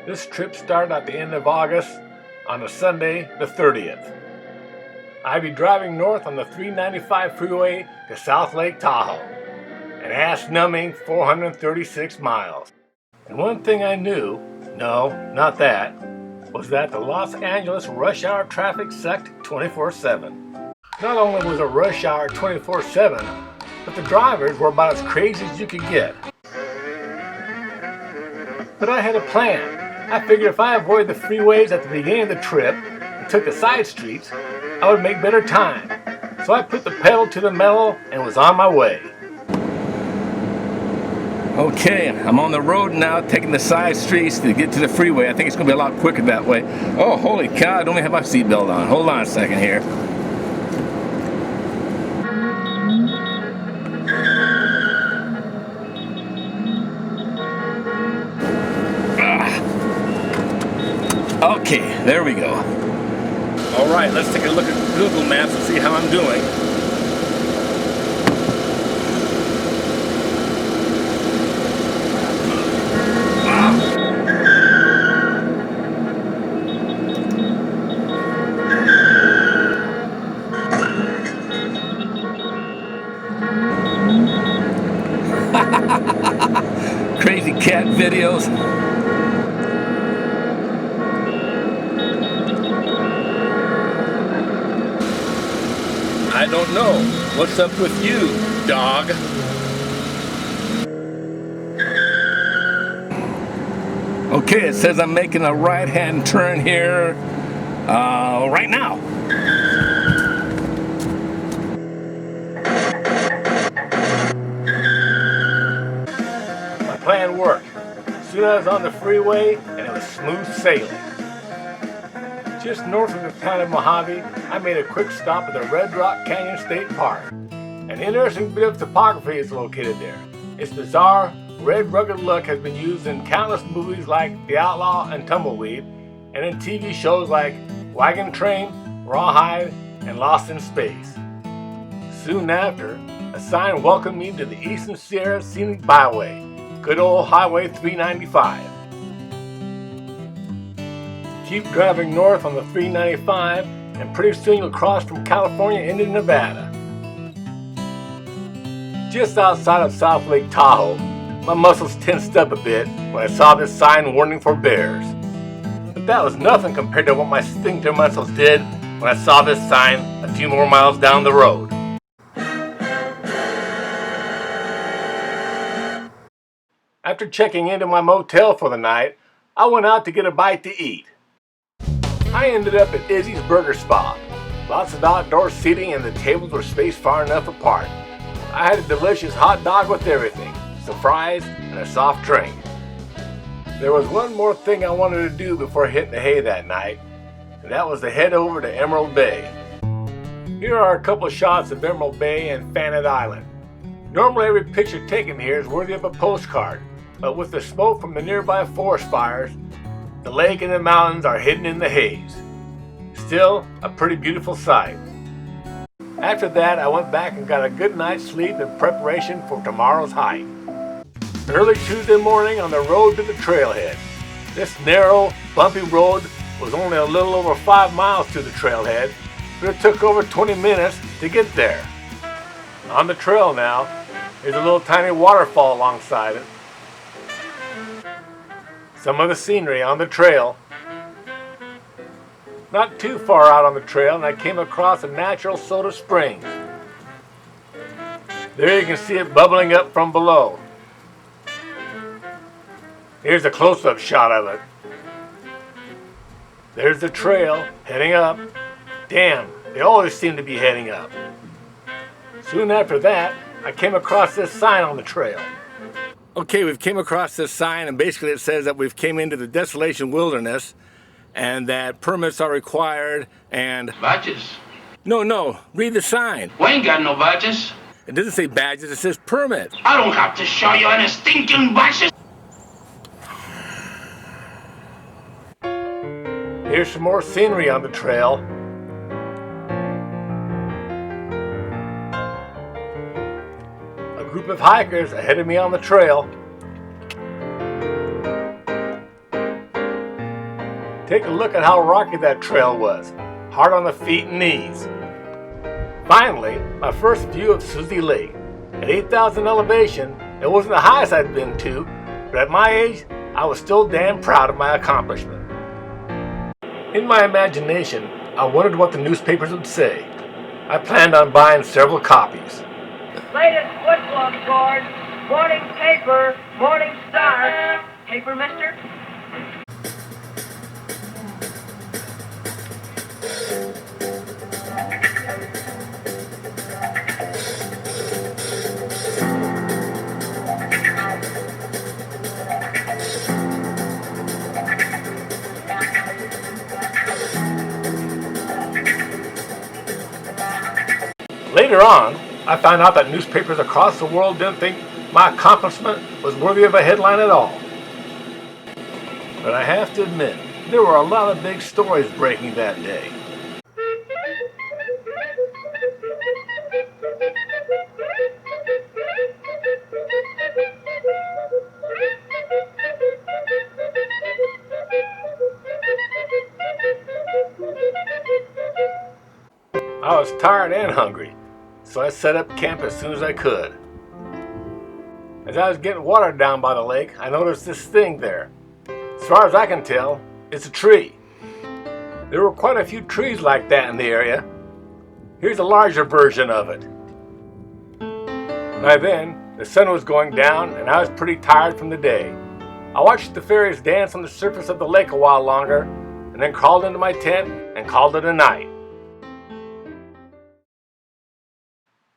This trip started at the end of August on a Sunday, the 30th. I'd be driving north on the 395 freeway to South Lake Tahoe, an ass-numbing 436 miles. And one thing I knew, no, not that, was that the Los Angeles rush hour traffic sucked 24/7. Not only was it rush hour 24/7, but the drivers were about as crazy as you could get. But I had a plan. I figured if I avoided the freeways at the beginning of the trip and took the side streets, I would make better time. So I put the pedal to the metal and was on my way. Okay, I'm on the road now, taking the side streets to get to the freeway. I think it's going to be a lot quicker that way. Oh, holy cow, I don't even have my seatbelt on. Hold on a second here. Okay, there we go. All right, let's take a look at Google Maps and see how I'm doing. Crazy cat videos. I don't know. What's up with you, dog? Okay, it says I'm making a right-hand turn here right now. My plan worked. Soon I was on the freeway and it was smooth sailing. Just north of the town of Mojave, I made a quick stop at the Red Rock Canyon State Park. An interesting bit of topography is located there. Its bizarre, red rugged look has been used in countless movies like The Outlaw and Tumbleweed, and in TV shows like Wagon Train, Rawhide, and Lost in Space. Soon after, a sign welcomed me to the Eastern Sierra Scenic Byway, good old Highway 395. Keep driving north on the 395 and pretty soon you'll cross from California into Nevada. Just outside of South Lake Tahoe, my muscles tensed up a bit when I saw this sign warning for bears. But that was nothing compared to what my sphincter muscles did when I saw this sign a few more miles down the road. After checking into my motel for the night, I went out to get a bite to eat. I ended up at Izzy's Burger Spot. Lots of outdoor seating and the tables were spaced far enough apart. I had a delicious hot dog with everything, some fries, and a soft drink. There was one more thing I wanted to do before hitting the hay that night, and that was to head over to Emerald Bay. Here are a couple shots of Emerald Bay and Fannet Island. Normally every picture taken here is worthy of a postcard, but with the smoke from the nearby forest fires, the lake and the mountains are hidden in the haze. Still, a pretty beautiful sight. After that, I went back and got a good night's sleep in preparation for tomorrow's hike. Early Tuesday morning on the road to the trailhead. This narrow, bumpy road was only a little over 5 miles to the trailhead, but it took over 20 minutes to get there. On the trail now, there's a little tiny waterfall alongside it. Some of the scenery on the trail. Not too far out on the trail, and I came across a natural soda spring. There you can see it bubbling up from below. Here's a close-up shot of it. There's the trail heading up. Damn, they always seem to be heading up. Soon after that, I came across this sign on the trail. Okay, we've came across this sign, and basically it says that we've came into the Desolation wilderness and that permits are required and... Badges? No, read the sign. We ain't got no badges. It doesn't say badges, it says permit. I don't have to show you any stinking badges. Here's some more scenery on the trail. A group of hikers ahead of me on the trail. Take a look at how rocky that trail was, hard on the feet and knees. Finally, my first view of Susie Lake. At 8,000 elevation, it wasn't the highest I'd been to, but at my age, I was still damn proud of my accomplishment. In my imagination, I wondered what the newspapers would say. I planned on buying several copies. Latest football scores, morning paper, Morning Star. Paper, mister? Later on, I found out that newspapers across the world didn't think my accomplishment was worthy of a headline at all. But I have to admit, there were a lot of big stories breaking that day. I was tired and hungry, so I set up camp as soon as I could. As I was getting watered down by the lake, I noticed this thing there. As far as I can tell, it's a tree. There were quite a few trees like that in the area. Here's a larger version of it. By then, the sun was going down and I was pretty tired from the day. I watched the fairies dance on the surface of the lake a while longer, and then crawled into my tent and called it a night.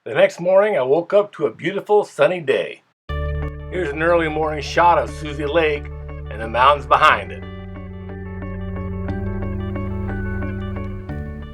The next morning, I woke up to a beautiful sunny day. Here's an early morning shot of Susie Lake and the mountains behind it.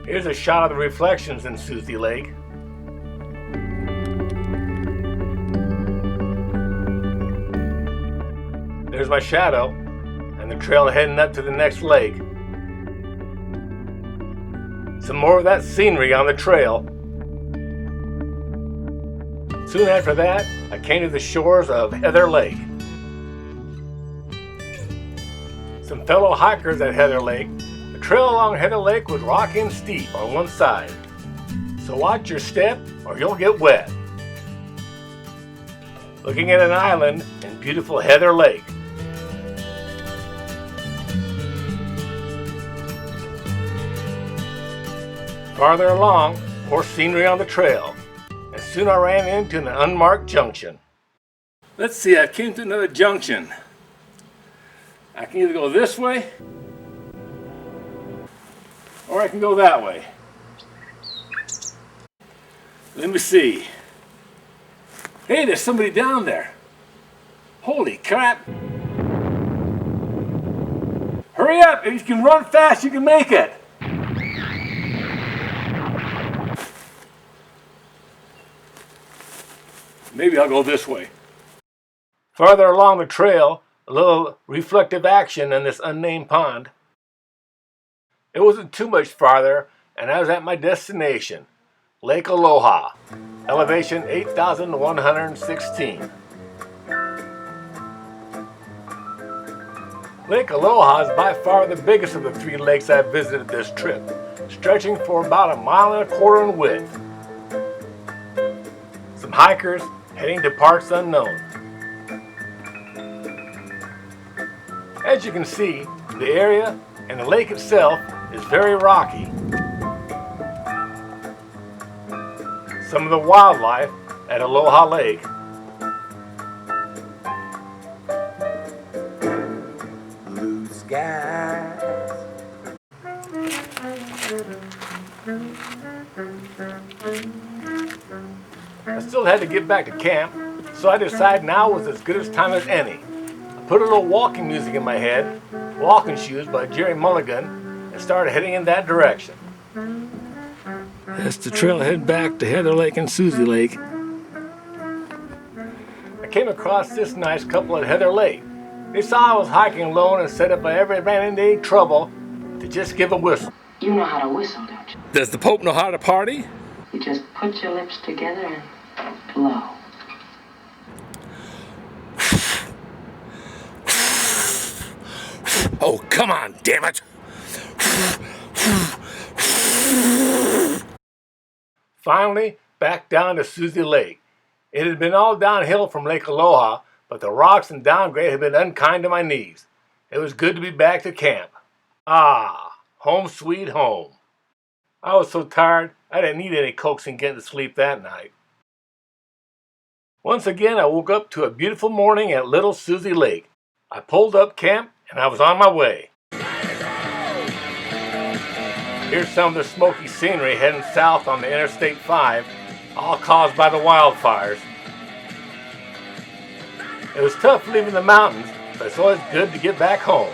Here's a shot of the reflections in Susie Lake. There's my shadow and the trail heading up to the next lake. Some more of that scenery on the trail. Soon after that, I came to the shores of Heather Lake. Some fellow hikers at Heather Lake. The trail along Heather Lake was rocky and steep on one side, so watch your step or you'll get wet. Looking at an island in beautiful Heather Lake. Farther along, more scenery on the trail. And soon I ran into an unmarked junction. Let's see, I came to another junction. I can either go this way, or I can go that way. Let me see. Hey, there's somebody down there. Holy crap. Hurry up, if you can run fast, you can make it. Maybe I'll go this way. Farther along the trail, a little reflective action in this unnamed pond. It wasn't too much farther, and I was at my destination, Lake Aloha, elevation 8,116. Lake Aloha is by far the biggest of the 3 lakes I've visited this trip, stretching for about 1.25 miles in width. Some hikers heading to parts unknown. As you can see, the area and the lake itself is very rocky. Some of the wildlife at Aloha Lake. Blue skies. I still had to get back to camp, so I decided now was as good a time as any. I put a little walking music in my head, Walking Shoes by Jerry Mulligan, and started heading in that direction. That's the trail heading back to Heather Lake and Susie Lake. I came across this nice couple at Heather Lake. They saw I was hiking alone and said if I ever ran into any trouble, to just give a whistle. You know how to whistle, don't you? Does the Pope know how to party? You just put your lips together and blow. Oh, come on, damn it! Finally, back down to Susie Lake. It had been all downhill from Lake Aloha, but the rocks and downgrade had been unkind to my knees. It was good to be back to camp. Ah, home sweet home. I was so tired, I didn't need any coaxing getting to sleep that night. Once again, I woke up to a beautiful morning at Little Susie Lake. I pulled up camp, and I was on my way. Here's some of the smoky scenery heading south on the Interstate 5, all caused by the wildfires. It was tough leaving the mountains, but it's always good to get back home.